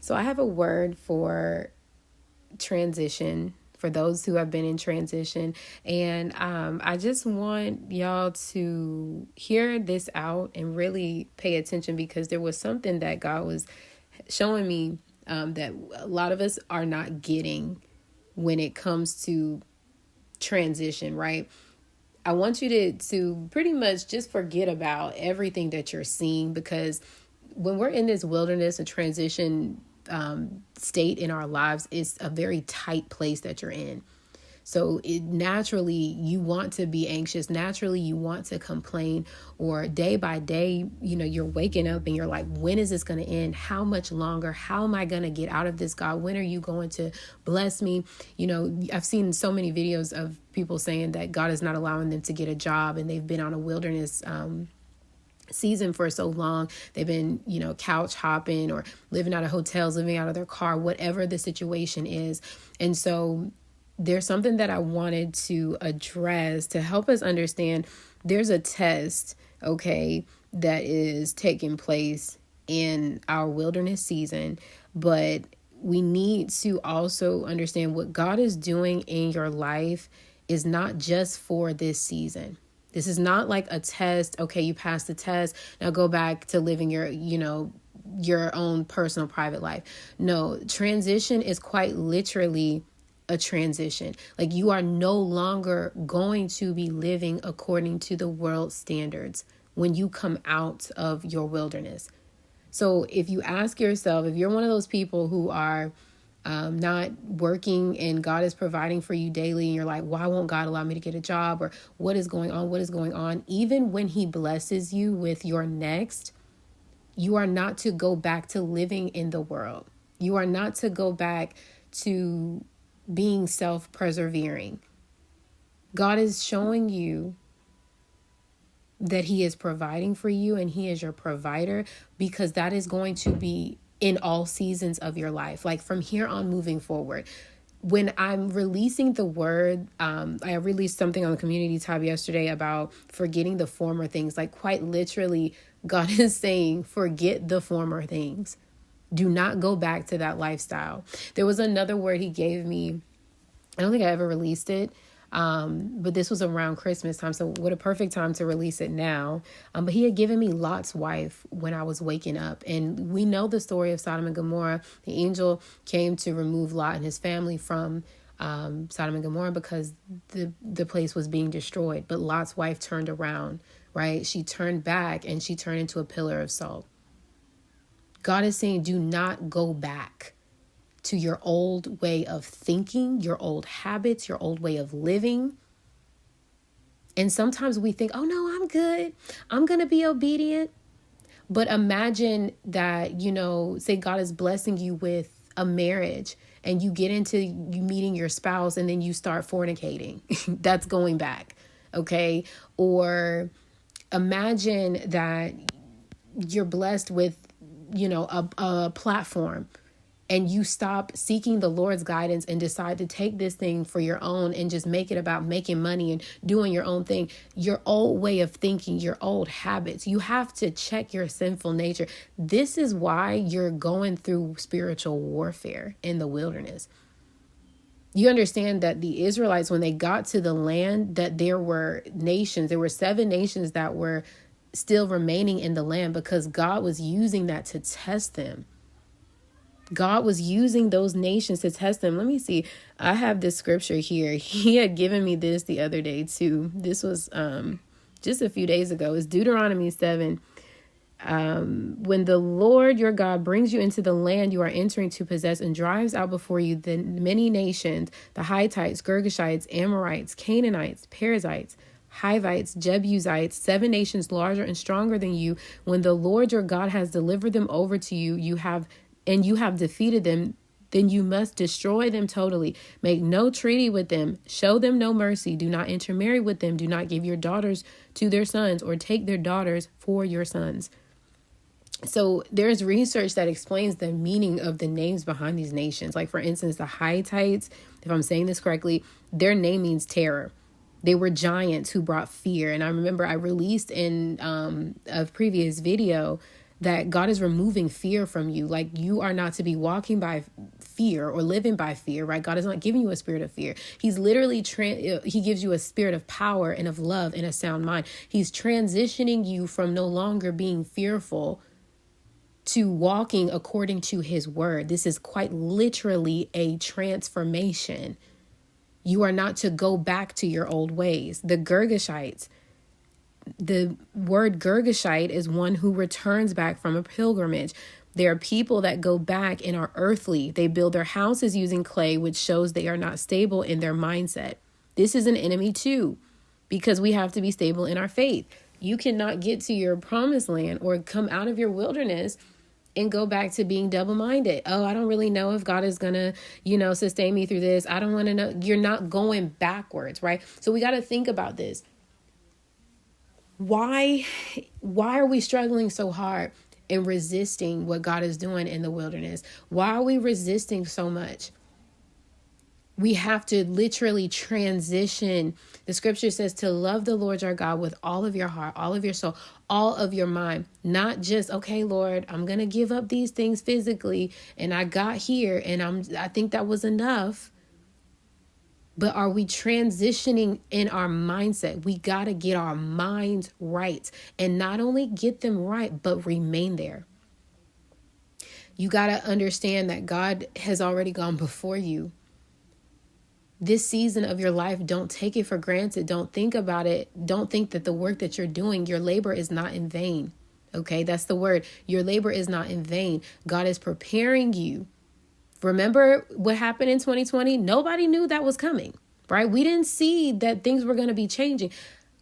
So I have a word for transition, for those who have been in transition. And I just want y'all to hear this out and really pay attention, because there was something that God was showing me that a lot of us are not getting when it comes to transition, right? I want you to pretty much just forget about everything that you're seeing, because when we're in this wilderness and transition state in our lives, it's a very tight place that you're in. So naturally you want to be anxious. Naturally you want to complain, or day by day, you're waking up and you're like, when is this going to end? How much longer? How am I going to get out of this, God? When are you going to bless me? I've seen so many videos of people saying that God is not allowing them to get a job, and they've been on a wilderness season for so long. They've been, couch hopping or living out of hotels, living out of their car, whatever the situation is. And so there's something that I wanted to address to help us understand. There's a test, okay, that is taking place in our wilderness season, but we need to also understand what God is doing in your life is not just for this season. This is not like a test. Okay, you passed the test. Now go back to living your own personal private life. No, transition is quite literally a transition. Like, you are no longer going to be living according to the world standards when you come out of your wilderness. So if you ask yourself, if you're one of those people who are not working and God is providing for you daily, and you're like, why won't God allow me to get a job? Or what is going on? What is going on? Even when he blesses you with your next, you are not to go back to living in the world. You are not to go back to being self-persevering. God is showing you that he is providing for you, and he is your provider, because that is going to be in all seasons of your life. Like, from here on moving forward, when I'm releasing the word, I released something on the community tab yesterday about forgetting the former things. Like, quite literally, God is saying, forget the former things. Do not go back to that lifestyle. There was another word he gave me. I don't think I ever released it. But this was around Christmas time. So what a perfect time to release it now. But he had given me Lot's wife when I was waking up. And we know the story of Sodom and Gomorrah. The angel came to remove Lot and his family from Sodom and Gomorrah because the place was being destroyed. But Lot's wife turned around, right? She turned back and she turned into a pillar of salt. God is saying, do not go back to your old way of thinking, your old habits, your old way of living. And sometimes we think, oh no, I'm good. I'm going to be obedient. But imagine that, say God is blessing you with a marriage, and you get into you meeting your spouse, and then you start fornicating. That's going back. Okay. Or imagine that you're blessed with, a platform, and you stop seeking the Lord's guidance and decide to take this thing for your own and just make it about making money and doing your own thing. Your old way of thinking, your old habits, you have to check your sinful nature. This is why you're going through spiritual warfare in the wilderness. You understand that the Israelites, when they got to the land, that there were 7 nations that were still remaining in the land, because God was using that to test them. God was using those nations to test them. Let me see. I have this scripture here. He had given me this the other day too. This was just a few days ago. It's Deuteronomy 7. When the Lord your God brings you into the land you are entering to possess, and drives out before you the many nations, the Hittites, Girgashites, Amorites, Canaanites, Perizzites, Hivites, Jebusites, 7 nations larger and stronger than you, when the Lord your God has delivered them over to you, you have defeated them, then you must destroy them totally. Make no treaty with them. Show them no mercy. Do not intermarry with them. Do not give your daughters to their sons, or take their daughters for your sons. So there's research that explains the meaning of the names behind these nations. Like, for instance, the Hittites, if I'm saying this correctly, their name means terror. They were giants who brought fear. And I remember I released in a previous video that God is removing fear from you. Like, you are not to be walking by fear or living by fear, right? God is not giving you a spirit of fear. He's literally, he gives you a spirit of power and of love and a sound mind. He's transitioning you from no longer being fearful to walking according to his word. This is quite literally a transformation. You are not to go back to your old ways. The Girgashites, the word Girgashite is one who returns back from a pilgrimage. There are people that go back and are earthly. They build their houses using clay, which shows they are not stable in their mindset. This is an enemy too, because we have to be stable in our faith. You cannot get to your promised land or come out of your wilderness and go back to being double-minded. Oh, I don't really know if God is going to, sustain me through this. I don't want to know. You're not going backwards, right? So we got to think about this. Why are we struggling so hard and resisting what God is doing in the wilderness? Why are we resisting so much? We have to literally transition. The scripture says to love the Lord your God with all of your heart, all of your soul, all of your mind. Not just, okay, Lord, I'm going to give up these things physically and I got here and I think that was enough. But are we transitioning in our mindset? We got to get our minds right, and not only get them right, but remain there. You got to understand that God has already gone before you. This season of your life, don't take it for granted. Don't think about it. Don't think that the work that you're doing, your labor is not in vain. Okay, that's the word. Your labor is not in vain. God is preparing you. Remember what happened in 2020? Nobody knew that was coming, right? We didn't see that things were going to be changing.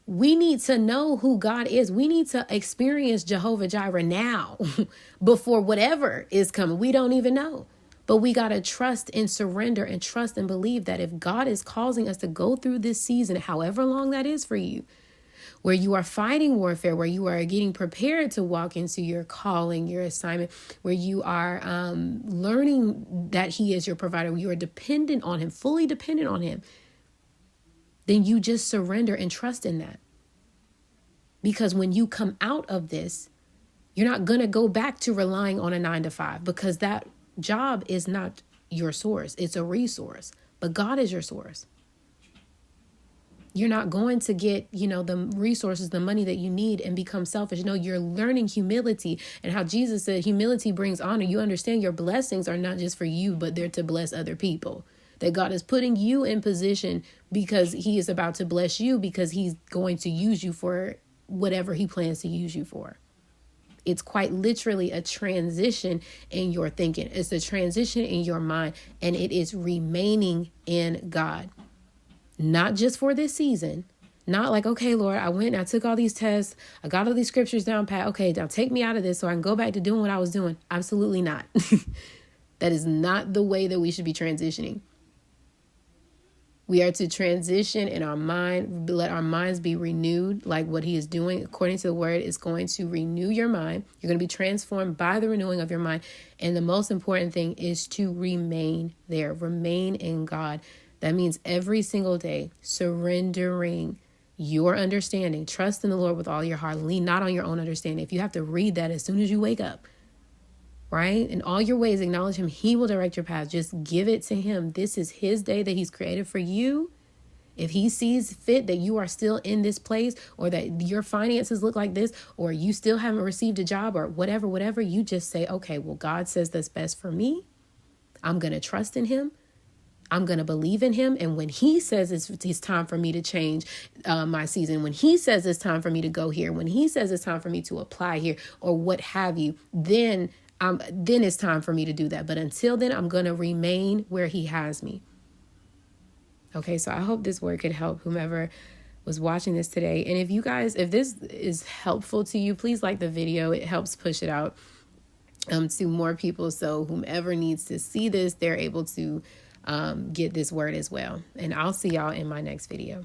We need to know who God is. We need to experience Jehovah Jireh now before whatever is coming. We don't even know. But we got to trust and surrender and trust and believe that if God is causing us to go through this season, however long that is for you, where you are fighting warfare, where you are getting prepared to walk into your calling, your assignment, where you are learning that he is your provider, where you are dependent on him, fully dependent on him, then you just surrender and trust in that. Because when you come out of this, you're not going to go back to relying on a 9-to-5, because that job is not your source. It's a resource, but God is your source. You're not going to get, the resources, the money that you need and become selfish. No, you're learning humility, and how Jesus said humility brings honor. You understand your blessings are not just for you, but they're to bless other people. That God is putting you in position because he is about to bless you, because he's going to use you for whatever he plans to use you for. It's quite literally a transition in your thinking. It's a transition in your mind, and it is remaining in God. Not just for this season. Not like, okay, Lord, I went and I took all these tests. I got all these scriptures down pat. Okay, now take me out of this so I can go back to doing what I was doing. Absolutely not. That is not the way that we should be transitioning. We are to transition in our mind, let our minds be renewed, like what he is doing. According to the word, is going to renew your mind. You're going to be transformed by the renewing of your mind. And the most important thing is to remain there. Remain in God. That means every single day, surrendering your understanding. Trust in the Lord with all your heart. Lean not on your own understanding. If you have to read that as soon as you wake up, right? In all your ways, acknowledge him. He will direct your path. Just give it to him. This is his day that he's created for you. If he sees fit that you are still in this place, or that your finances look like this, or you still haven't received a job, or whatever, you just say, okay, well, God says that's best for me. I'm going to trust in him. I'm going to believe in him. And when he says it's time for me to change my season, when he says it's time for me to go here, when he says it's time for me to apply here, or what have you, then it's time for me to do that. But until then, I'm going to remain where he has me. Okay, so I hope this word could help whomever was watching this today. And if this is helpful to you, please like the video. It helps push it out to more people. So whomever needs to see this, they're able to get this word as well. And I'll see y'all in my next video.